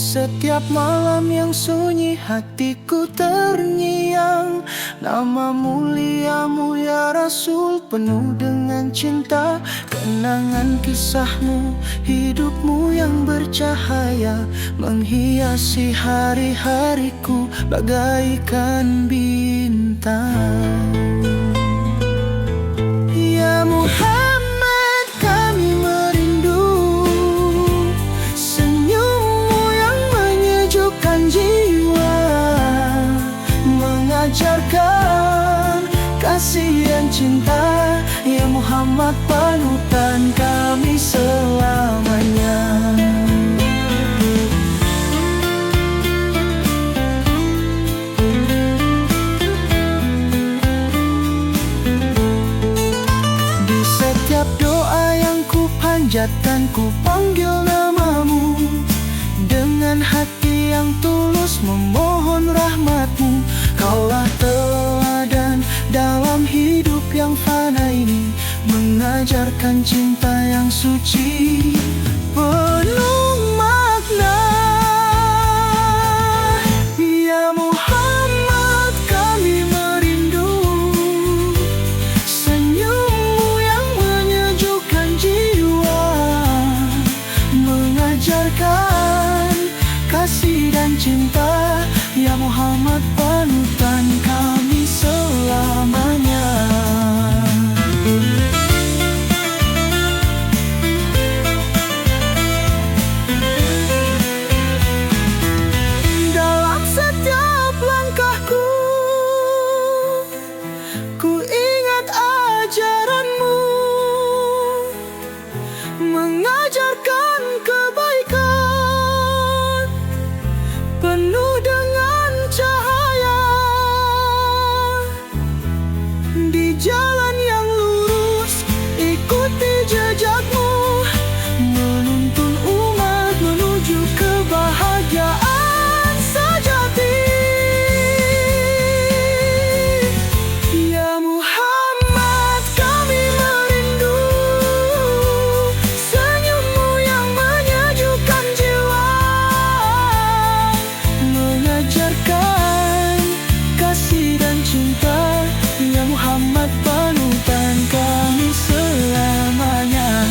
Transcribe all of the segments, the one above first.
setiap malam yang sunyi hatiku terngiang nama muliamu ya Rasul, penuh dengan cinta. Kenangan kisahmu, hidupmu yang bercahaya menghiasi hari-hariku bagaikan bintang. Ya Muhammad, kami merindu senyummu yang menyejukkan jiwa, mengajarkan kasih dan cinta. Ya Muhammad, panutan kami selamanya. Setiap doa yang ku panjatkan, ku panggil namamu dengan hati yang tulus memohon rahmatmu. Kaulah teladan dalam hidup yang fana ini, mengajarkan cinta yang suci penuh makna. Ya Muhammad, kami merindu senyummu yang menyejukkan jiwa, mengajarkan kasih dan cinta. Ya Muhammad, panutan kami selamanya. Dalam setiap langkahku, ku ingat ajaranmu, mengajarkan kebaikan penuh dengan cahaya di jalan yang lurus. Ikuti jejakmu, menuntun umat menuju kebahagiaan sejati. Ya Muhammad, kami merindu senyummu yang menyejukkan jiwa, mengajarkan kasih dan cinta. Ya Muhammad, panutan kami selamanya.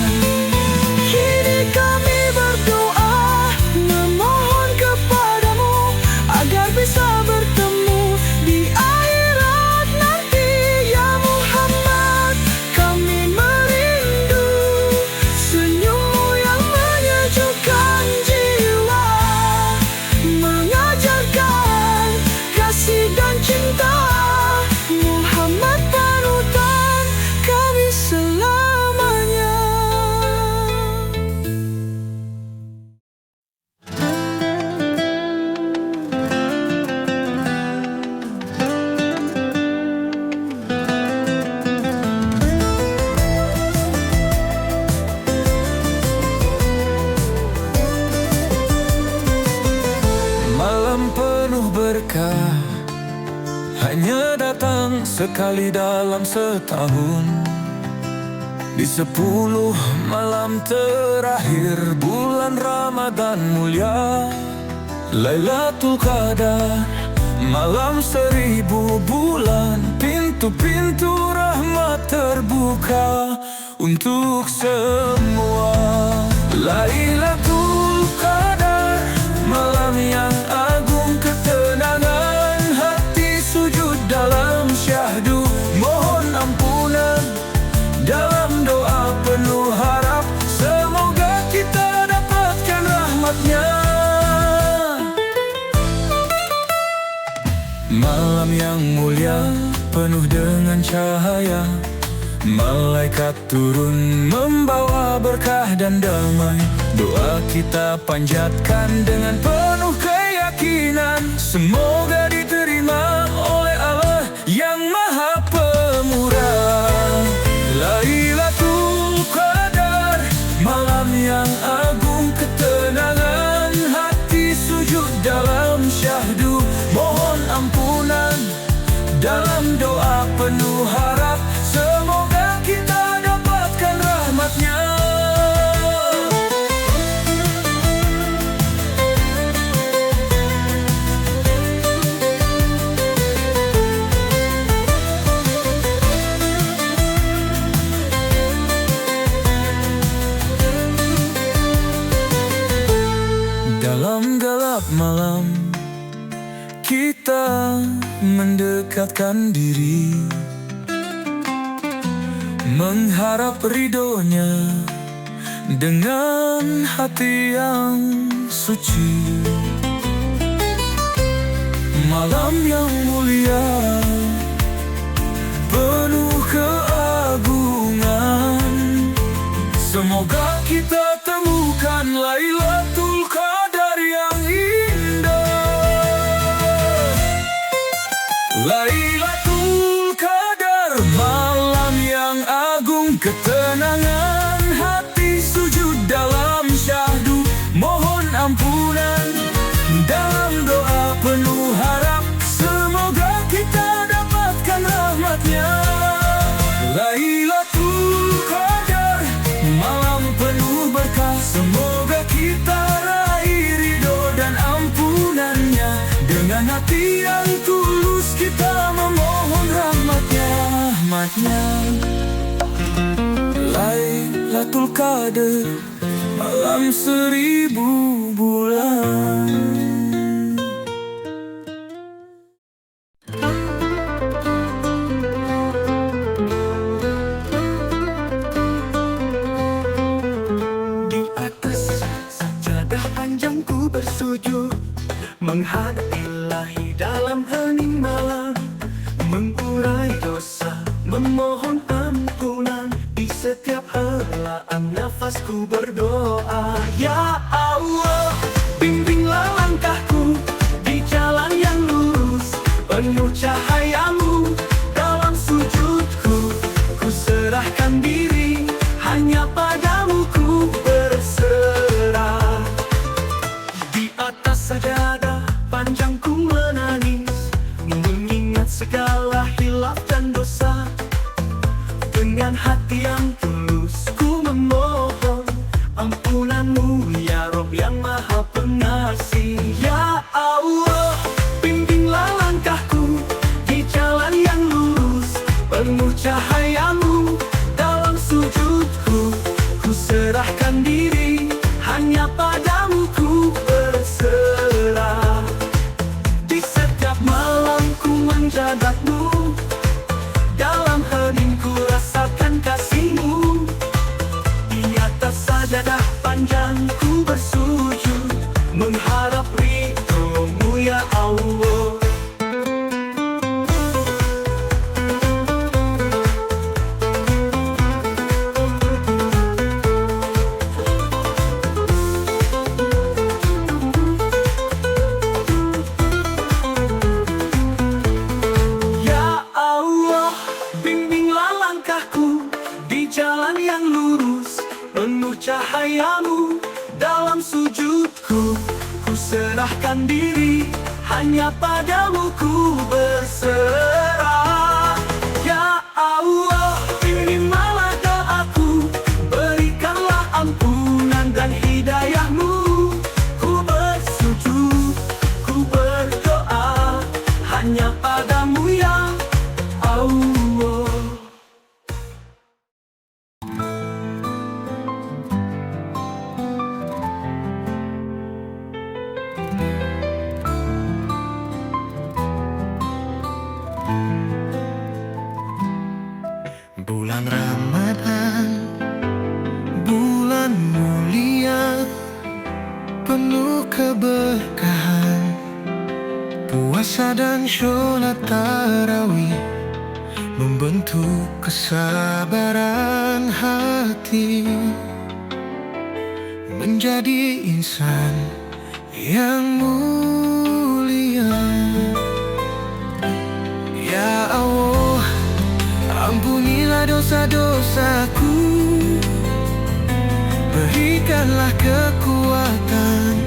Kini kami berdoa memohon kepadamu agar bisa bertemu di akhirat nanti. Ya Muhammad, kami merindu senyummu yang menyejukkan jiwa, mengajarkan kasih dan cinta. Muhammad, panutan kami selamanya. Malam penuh berkah hanya datang sekali dalam setahun. Di 10 malam terakhir bulan Ramadan mulia, Lailatul Qadar, malam 1000 bulan. Pintu-pintu rahmat terbuka untuk semua. Lailatul Qadar, malam yang agung, ketenangan hati sujud dalam syahdu, mohon ampunan dalam doa penuh harap, semoga kita dapatkan rahmatnya. Malam yang mulia penuh dengan cahaya, malaikat turun membawa berkah dan damai. Doa kita panjatkan dengan penuh keyakinan, semoga diterima oleh Allah yang Maha Pemurah. Lailatul Qadar, malam yang agung, ketenangan hati sujud dalam syahdu, mohon ampunan dalam doa penuh harap, semoga kita dapatkan rahmatnya. mendekatkan diri, mengharap ridhonya dengan hati yang suci. Malam yang mulia, penuh keagungan, semoga kita temukan Lailatul Qadar yang indah. Lailatul Qadar, malam yang agung, ketenangan hati, sujud dalam syahdu, mohon ampunan dalam doa penuh harap, semoga kita dapatkan rahmatnya. Lailatul Qadar, malam penuh berkah, semoga kita raih ridho dan ampunannya. Dengan hati yang tulus kita memohon rahmatnya. Lailatul Qadar, malam 1000 bulan. Bersujud menghadap Ilahi dalam hening malam, mengurai dosa, memohon ampunan. Di setiap helaan nafasku berdoa, ya Allah, bimbinglah langkahku di jalan yang lurus, penuh cahayamu dalam sujudku. Ku serahkan diri, hanya padamu ku berserah. Atas sajadah panjangku menangis, mengingat segala hilaf dan dosa. Dengan hati yang tulus ku memohon ampunanmu, ya Rabb yang Maha Pengasih. Ya Allah, bimbinglah langkahku di jalan yang lurus, penuh cahayamu dalam sujudku. Ku serahkan diri, hanya padamu ku berserah. Di setiap malam ku menjagatmu, dalam hening ku rasakan kasihmu. Di atas sajadah panjang ku bersujud, mengharap ridhomu, ya Allah. Cahayamu dalam sujudku, ku serahkan diri, hanya padamu ku berserah. Ya Allah, terimalah doaku, berikanlah ampunan dan hidayahmu. Ku bersujud, ku berdoa, hanya padamu ya Allah. Bulan Ramadan, bulan mulia, penuh keberkahan, puasa dan sholat tarawih membentuk kesabaran hati, menjadi insan yang mulia. Ya Allah, ampunilah dosa-dosaku, berikanlah kekuatan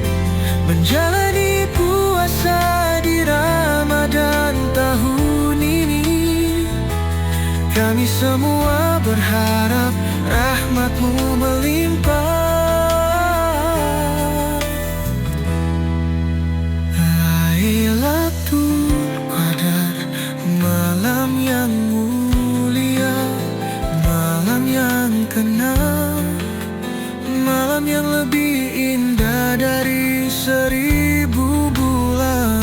menjalani puasa di Ramadan tahun ini. Kami semua berharap rahmat-Mu melimpah. Lailatul Qadar, malam yang mulia, malam yang kenal, malam yang lebih indah dari 1000 bulan.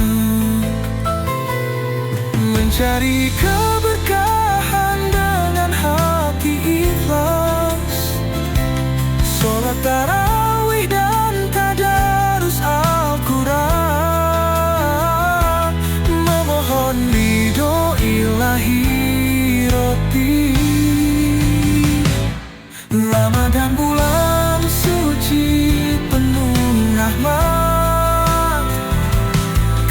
cari keberkahan dengan hati ikhlas. Sholat tarawih dan tadarus Al-Quran, memohon ridho ilahi Rabbi. Ramadan bulan suci penuh rahmat,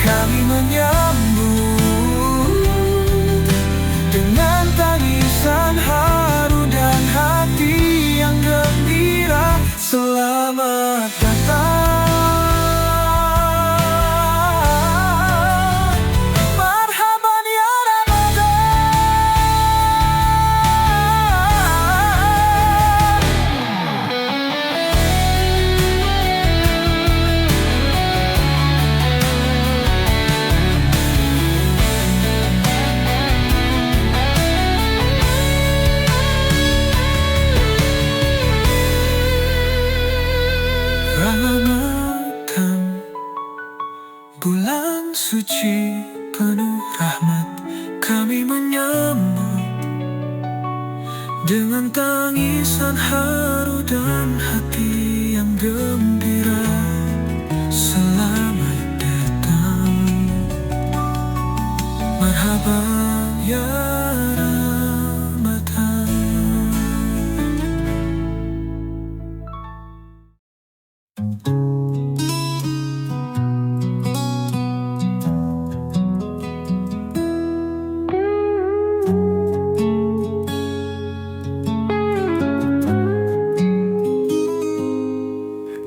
kami menyambut dengan tangisan haru dan hati yang gembira. Selamat datang, marhaban ya Ramadan, bulan suci penuh rahmat, kami menyambut dengan tangisan haru dan hati yang gembira. Selamat datang, marhaba ya Ramadan.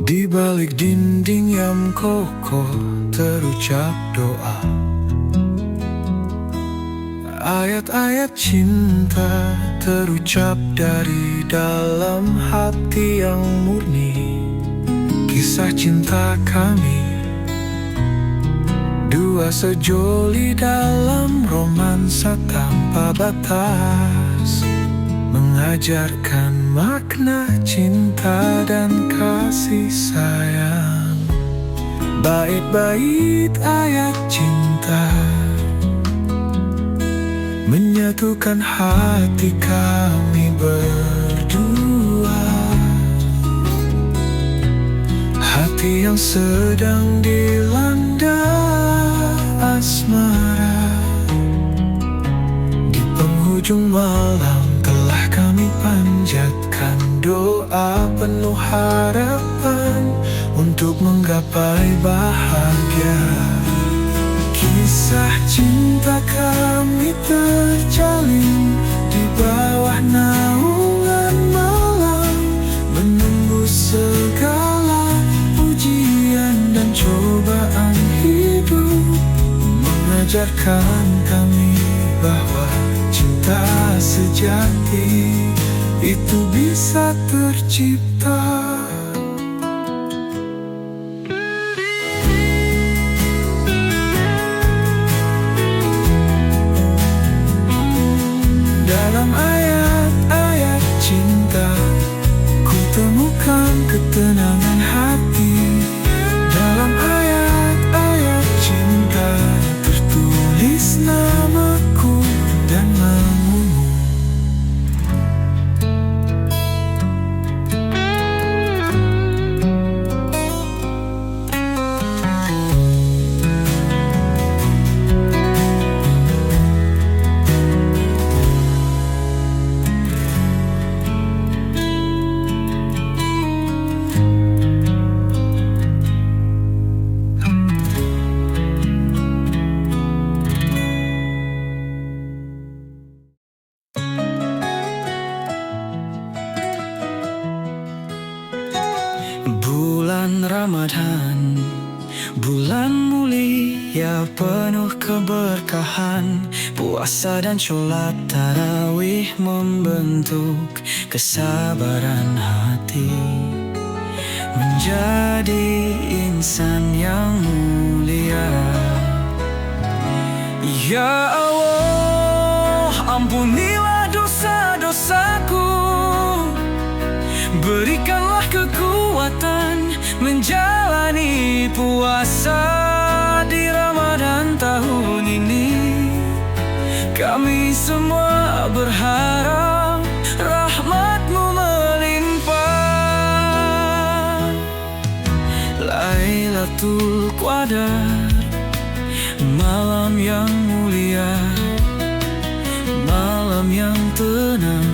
Di balik dinding yang kokoh terucap doa, ayat-ayat cinta terucap dari dalam hati yang murni. Kisah cinta kami, dua sejoli dalam romansa tanpa batas, mengajarkan makna cinta dan kasih sayang. Bait-bait ayat cinta menyatukan hati kami berdua. Hati yang sedang dilanda asmara, di penghujung malam telah kami panjatkan doa penuh harapan untuk menggapai bahagia. Kisah cinta kami terjalin di bawah naungan malam, menunggu segala ujian dan cobaan hidup, mengajarkan kami bahwa cinta sejati itu bisa tercipta. Dalam ayat-ayat cinta ku temukan ketenangan hati. Dalam ayat-ayat cinta tertulis namaku dan namumu. Bulan Ramadan, bulan mulia penuh keberkahan. Puasa dan sholat tarawih membentuk kesabaran hati, menjadi insan yang mulia. Ya Allah, ampunilah dosa-dosaku, berikanlah kekuatan menjalani puasa di Ramadan tahun ini. Kami semua berharap rahmat-Mu melimpah. Lailatul Qadar, malam yang mulia, malam yang tenang,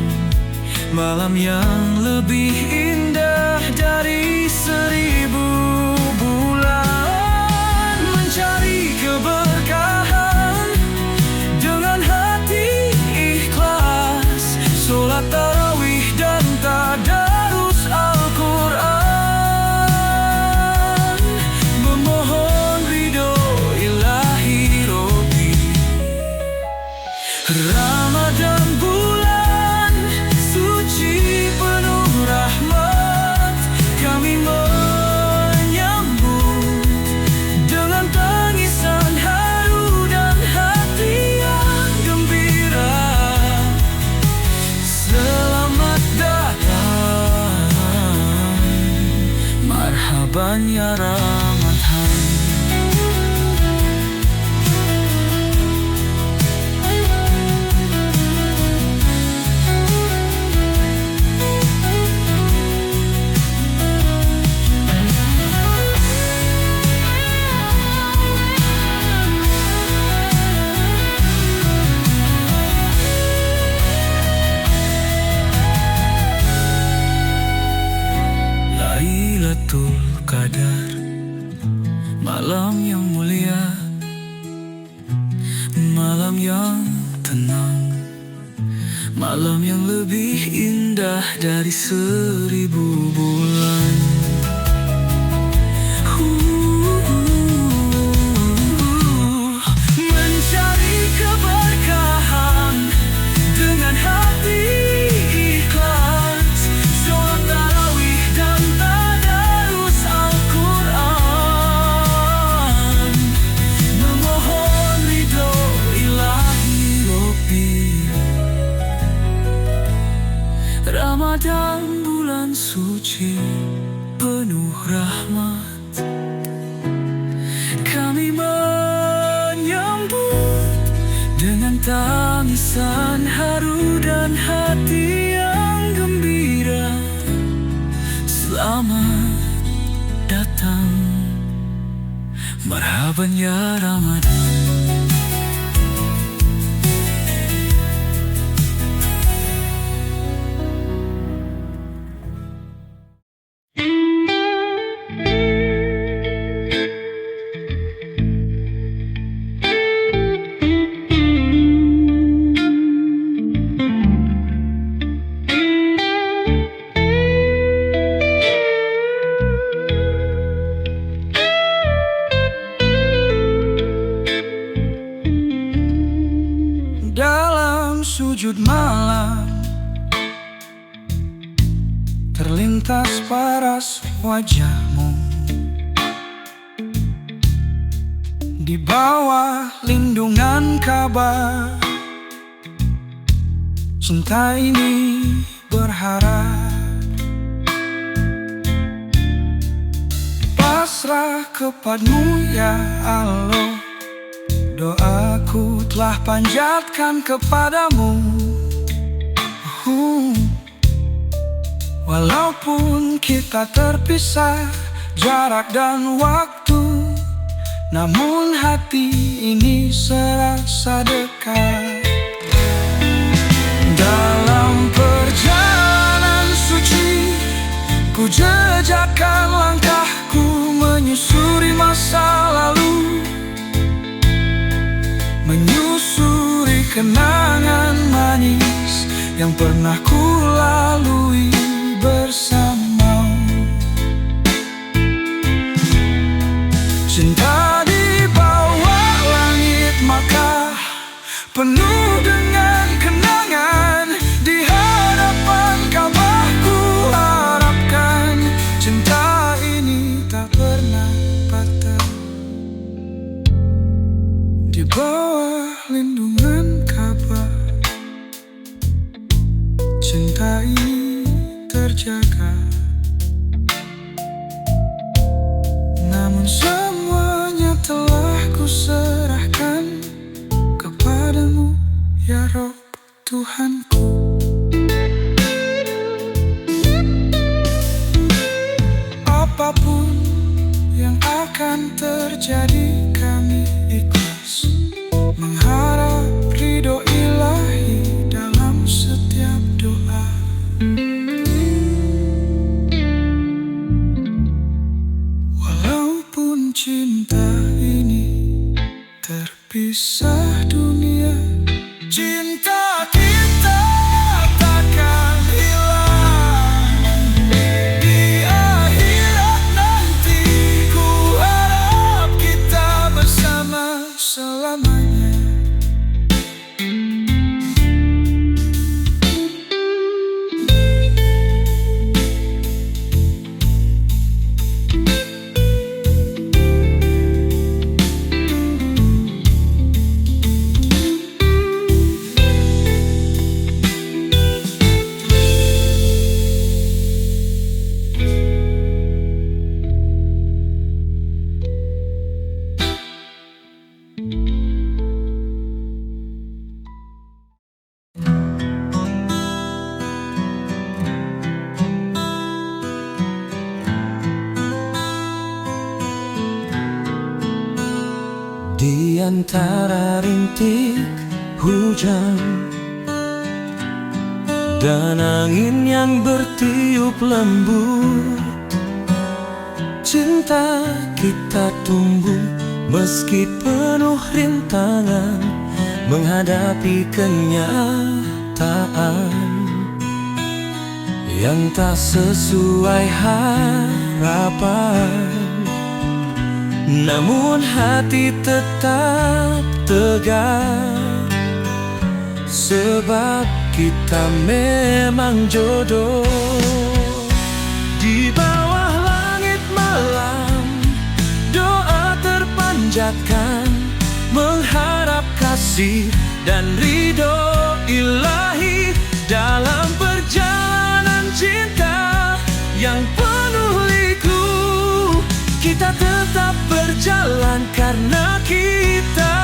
malam yang lebih indah dari 1000 bulan. Mencari keberkahan dengan hati ikhlas, sholat tarawih dan tadarus Al-Quran, memohon ridho ilahi Robbi. Ramadan bulan suci penuh rahmat, kami menyambut dengan tangisan haru dan hati yang gembira. Selamat datang, marhaban ya Ramadan. Lailatul Qadar, malam yang mulia, malam yang tenang, malam yang lebih indah dari 1000 bulan. Mencari keberkahan dengan hati ikhlas, sholat tarawih dan tadarus Al-Quran, memohon ridho ilahi Robbi. Ramadan bulan suci penuh rahmat, kami menyambut dengan tangisan haru dan hati yang gembira. Selamat datang, marhaban ya Ramadan. Dalam sujud malam terlintas paras wajah-Mu, di bawah lindungan Ka'bah. Cinta ini berharap pasrah kepada-Mu ya Allah. Doaku telah panjatkan kepadamu. Walaupun kita terpisah jarak dan waktu, namun hati ini serasa dekat. Dalam perjalanan suci, ku jejakkan langkahku menyusuri masa lalu, menyusuri kenangan manis yang pernah ku lalui bersamamu. Cinta di bawah langit Makkah penuh dengan kenangan, di hadapan Ka'bah ku harapkan cinta ini tak pernah patah. Di bawah lindungan Ka'bah, cinta ini terjaga. Namun semuanya telah ku serahkan kepadamu ya Rob. Tuhanku. Apapun yang akan terjadi, kami ikhlas mengharap ridho ilahi dalam setiap doa. Walaupun cinta ini terpisah dunia, cinta kita takkan hilang. Di akhirat nanti ku harap kita bersama selamanya. Di antara rintik hujan dan angin yang bertiup lembut, cinta kita tumbuh meski penuh rintangan, menghadapi kenyataan yang tak sesuai harapan. Namun hati tetap tegak, sebab kita memang jodoh. Di bawah langit malam, doa terpanjatkan, mengharap kasih dan ridho ilahi dalam perjalanan cinta yang penuh liku. Kita tetap berjalan karena kita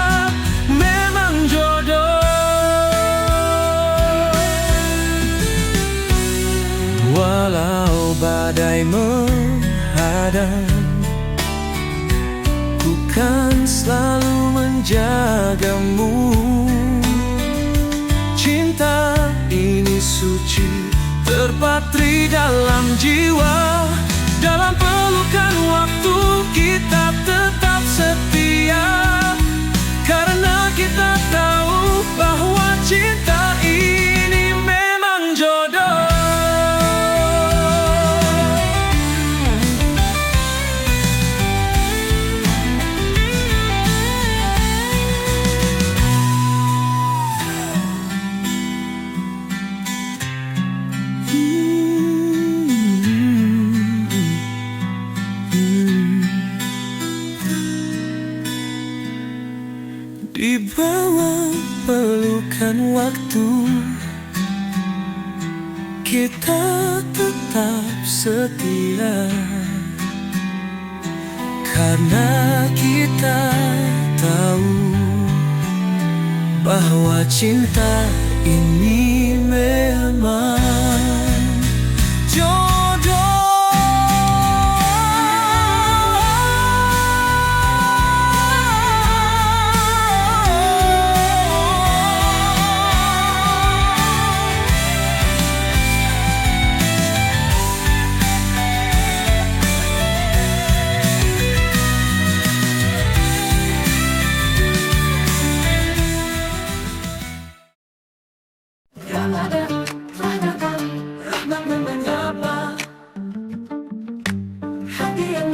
memang jodoh. Walau badai menghadang, ku kan selalu menjagamu. Cinta ini suci, terpatri dalam jiwa. Dalam pelukan waktu kita tetap setia, karena kita tahu bahwa cinta ini memang jodoh. Di bawah pelukan waktu kita tetap setia, karena kita tahu bahwa cinta ini memang jodoh. Hati yang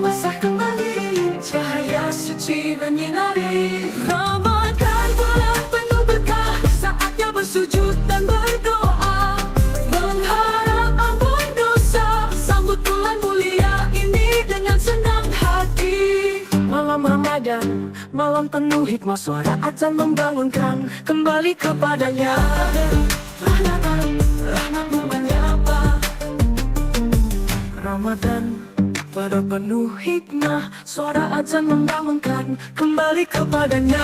basah kembali, cahaya suci menyinari. Ramadan bulan penuh berkah, saatnya bersujud dan berdoa, mengharap ampun dosa. Sambut bulan mulia ini dengan senang hati. Malam Ramadan, malam penuh hikmah, suara azan membangunkan kembali kepadanya. Rahmatmu menyapa. Ramadan pada penuh hikmah, suara azan membangunkan kembali kepadanya.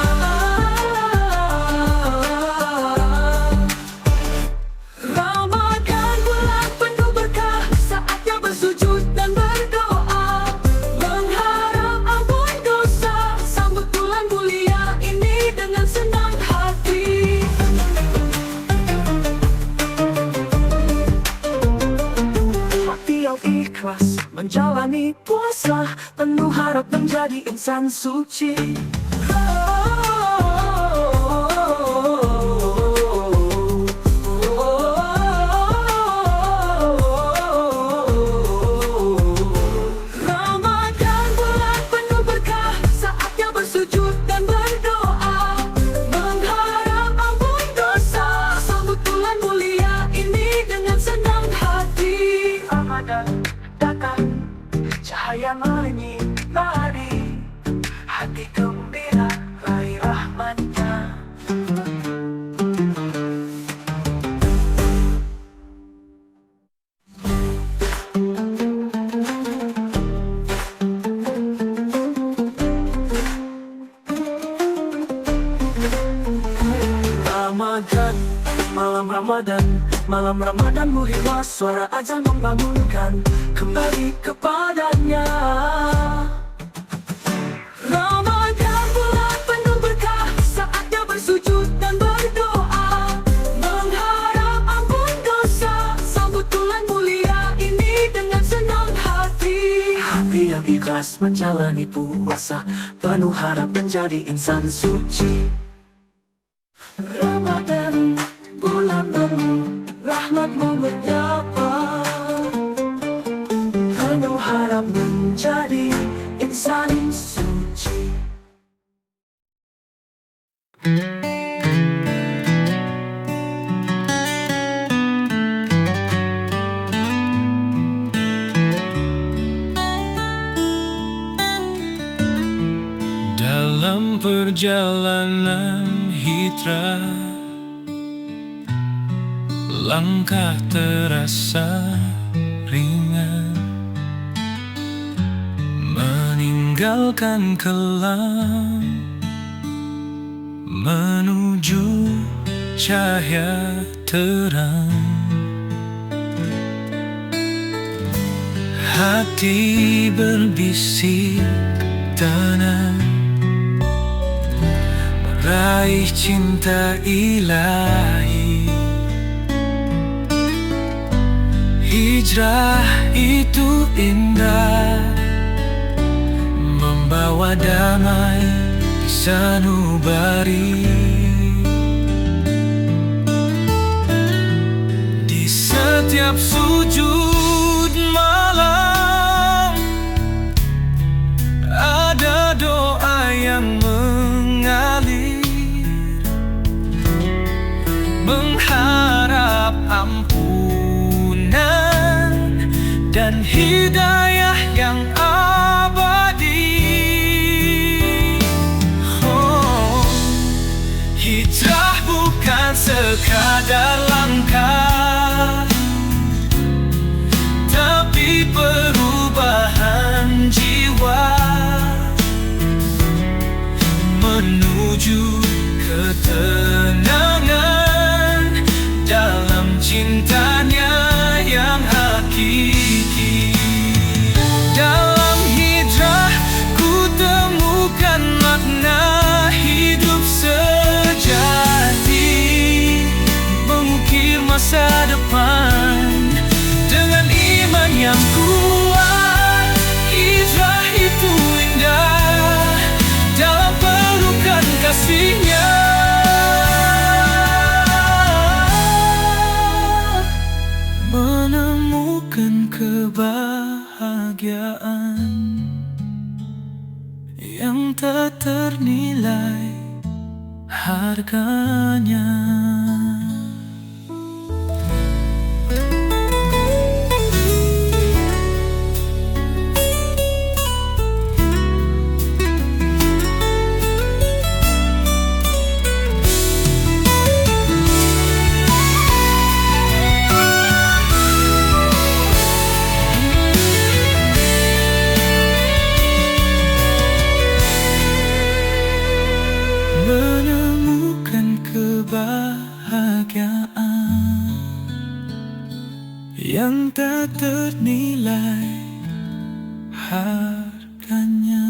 ikhlas menjalani puasa, penuh harap menjadi insan suci. Ramadan bulan penuh berkah, saatnya bersujud dan berdoa, mengharap ampun dosa, sambut bulan mulia ini dengan senang hati. Ramadan datang, cahaya menyinari, hati gembira raih rahmatnya. Ramadan, malam Ramadan, malam Ramadan muhibah, suara azan membangunkan kembali kepadanya. Ramadan bulan penuh berkah, saatnya bersujud dan berdoa, mengharap ampun dosa, sambut bulan mulia ini dengan senang hati. Hati yang ikhlas menjalani puasa, penuh harap menjadi insan suci. Ramadan, bulan penuh rahmatmu berdapat, penuh harap menjadi insan suci. Dalam perjalanan hijrah, langkah terasa ringan, meninggalkan kelam menuju cahaya terang. Hati berbisik tenang, meraih cinta ilahi. Hijrah itu indah, membawa damai sanubari. Di setiap sujud malam ada doa yang mengalir, mengharap ampunan dan hidayah yang abadi. Oh, hijrah bukan sekadar langkah, tapi perubahan jiwa menuju ketenangan dalam cintanya yang hakiki. Dalam hijrah ku temukan makna hidup sejati, mengukir masa depan dengan iman yang kuat. Hijrah itu indah dalam pelukan kasihnya, menemukan kebahagiaan yang tak ternilai harganya. Menemukan kebahagiaan yang tak ternilai harganya.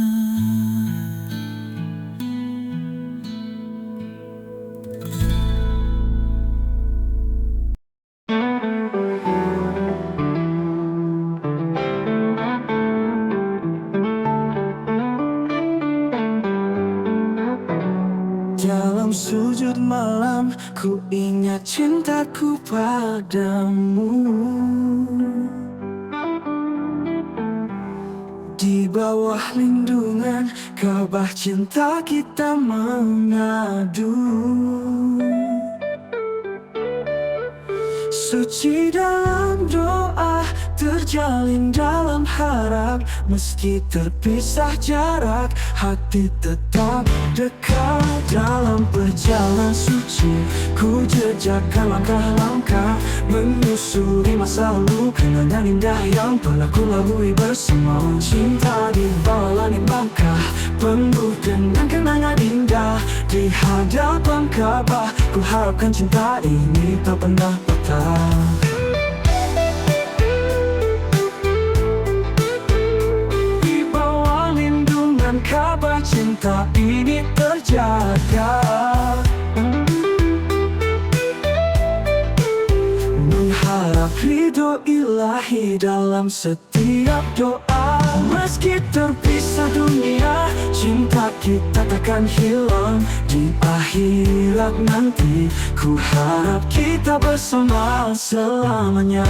ku ingat cintaku padamu. Di bawah lindungan Ka'bah cinta kita mengadu. Suci dalam doa, terjalin dalam harap. Meski terpisah jarak, hati tetap dekat. Dalam perjalanan suci, ku jejakkan langkah-langkah, menyusuri masa lalu, kenangan indah yang pernah ku lalui bersama. Cinta di bawah langit Makkah, penuh dengan kenangan indah. Di hadapan Ka'bah, ku harapkan cinta ini tak pernah patah. Di bawah lindungan Ka'bah, cinta ini terjaga. Mengharap ridho ilahi dalam setiap doa. Meski terpisah dunia, cinta kita takkan hilang. Di akhirat nanti, ku harap kita bersama selamanya.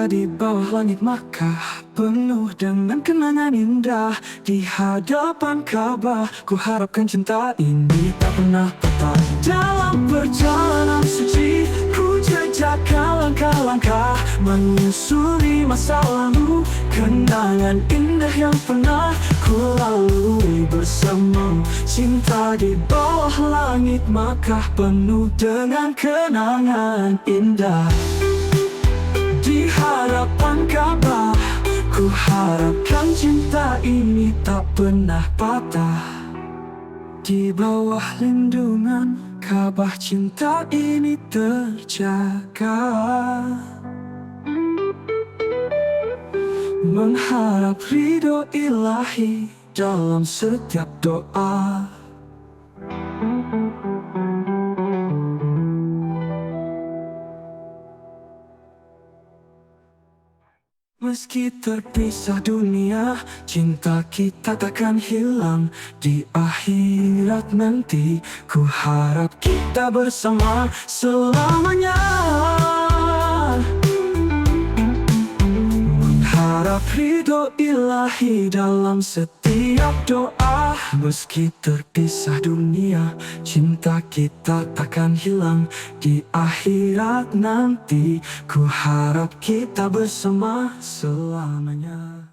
Di bawah langit Makkah, penuh dengan kenangan indah. Di hadapan Ka'bah, ku harapkan cinta ini tak pernah patah. Dalam perjalanan suci, ku jejakkan langkah-langkah, menyusuri masa lalu, kenangan indah yang pernah ku lalui bersama. Cinta di bawah langit Makkah, penuh dengan kenangan indah. Di hadapan Ka'bah, ku harapkan cinta ini tak pernah patah. Di bawah lindungan Ka'bah, cinta ini terjaga. Mengharap ridho ilahi dalam setiap doa. Meski terpisah dunia, cinta kita takkan hilang. Di akhirat nanti, ku harap kita bersama selamanya. Mengharap ridho ilahi dalam setiap doa. Meski terpisah dunia, cinta kita takkan hilang. Di akhirat nanti, ku harap kita bersama selamanya.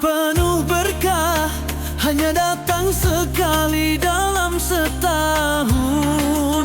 Penuh berkah, hanya datang sekali dalam setahun.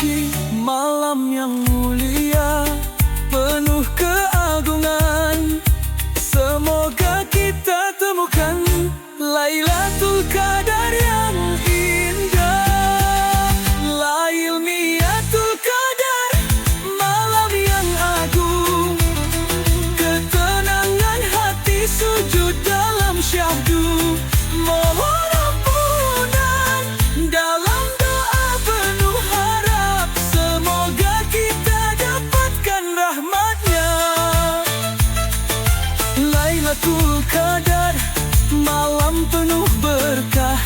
suci, malam yang mulia, penuh keagungan. Semoga kita temukan Lailatul Qadar yang indah. Lailatul Qadar, malam yang agung, ketenangan hati sujud dalam syahdu. Mohon ampunan dalam doa penuh harap, semoga kita dapatkan rahmatnya. Lailatul Qadar, malam penuh berkah,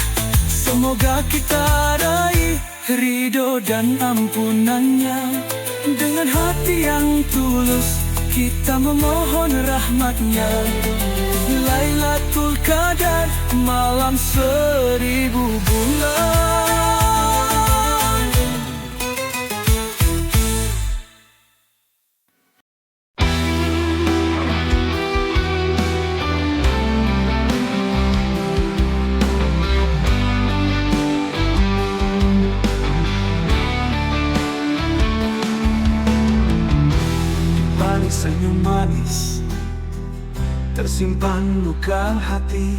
semoga kita raih ridho dan ampunannya. Dengan hati yang tulus kita memohon rahmatnya. Lailatul Qadar, malam 1000 bulan. Balik senyum manis, tersimpan luka hati.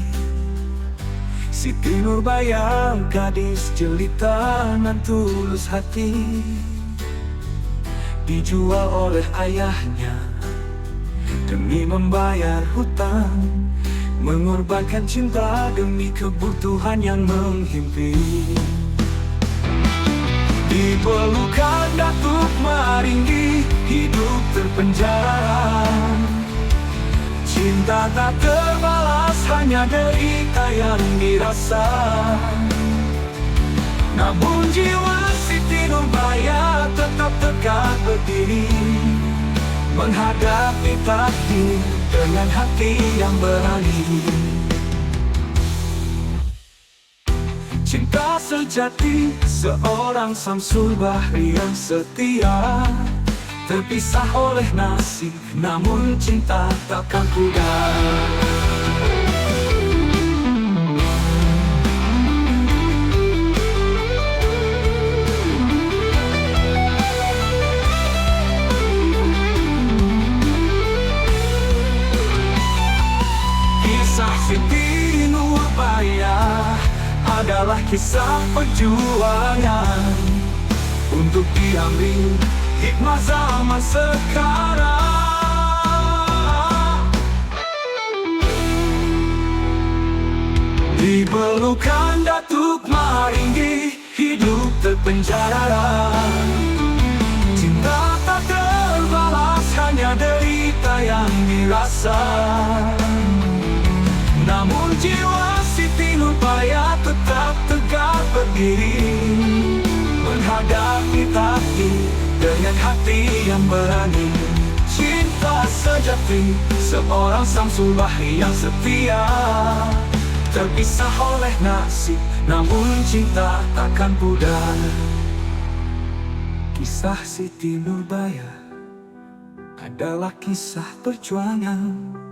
Siti Nurbaya, gadis jelita nan tulus hati, dijual oleh ayahnya demi membayar hutang, mengorbankan cinta demi kebutuhan yang menghimpit. Di pelukan Datuk Maringgi, hidup terpenjara. Cinta tak terbalas, hanya derita yang dirasa. Namun jiwa Siti Nurbaya tetap tegak berdiri, menghadapi takdir dengan hati yang berani. Cinta sejati seorang Samsul Bahri yang setia, terpisah oleh nasib, namun cinta takkan pudar. Kisah Siti Nurbaya adalah kisah perjuangan untuk diambil hikmah zaman sekarang. Di pelukan Datuk Maringgi, hidup terpenjara. Cinta tak terbalas, hanya derita yang dirasa. Namun jiwa Siti Nurbaya tetap tegak berdiri, menghadapi takdir dengan hati yang berani. Cinta sejati seorang Samsul Bahri yang setia, terpisah oleh nasib, namun cinta takkan pudar. Kisah Siti Nurbaya adalah kisah perjuangan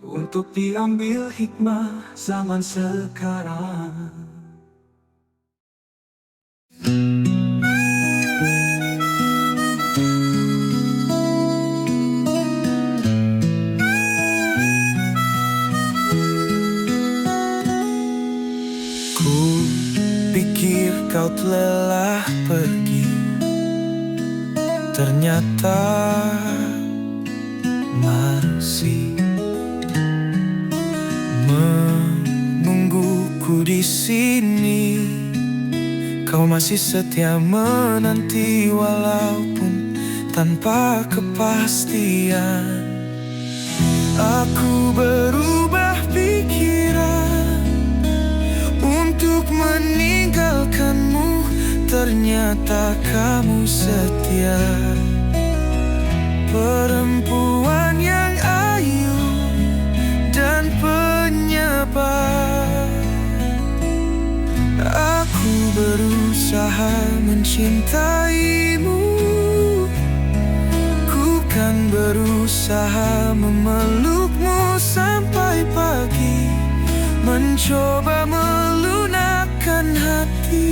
untuk diambil hikmah zaman sekarang. Ku pikir kau telah pergi, ternyata masih menungguku di sini. Kau masih setia menanti walaupun tanpa kepastian. Aku berubah pikiran untuk meninggalkanmu, ternyata kamu setia. Perempuan yang ayu dan penyabar. Aku berusaha mencintaimu, ku kan berusaha memelukmu sampai pagi, mencoba melunakkan hati.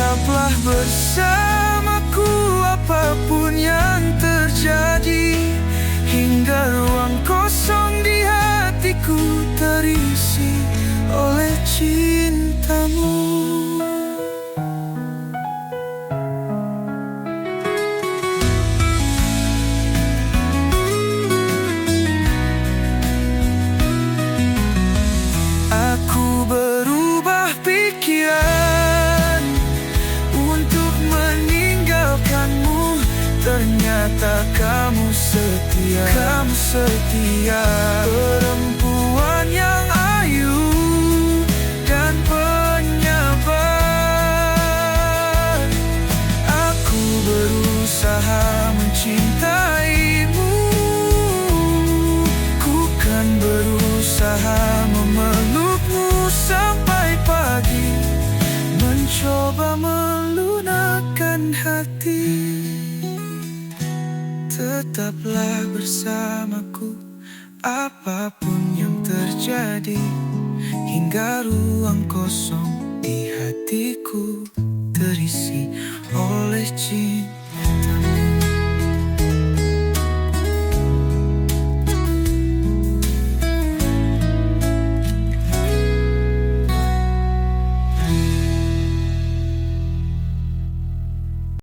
Tetaplah bersamaku apapun yang terjadi, hingga ruang kosong di hatiku terisi oleh cintamu. Aku berubah pikiran untuk meninggalkanmu. Ternyata kamu setia, perempuan yang ayu dan penyabar. Aku berusaha mencintaimu, ku kan berusaha memelukmu sampai pagi, mencoba melunakkan hati. Tetaplah bersamaku apapun yang terjadi, hingga ruang kosong di hatiku terisi oleh cinta.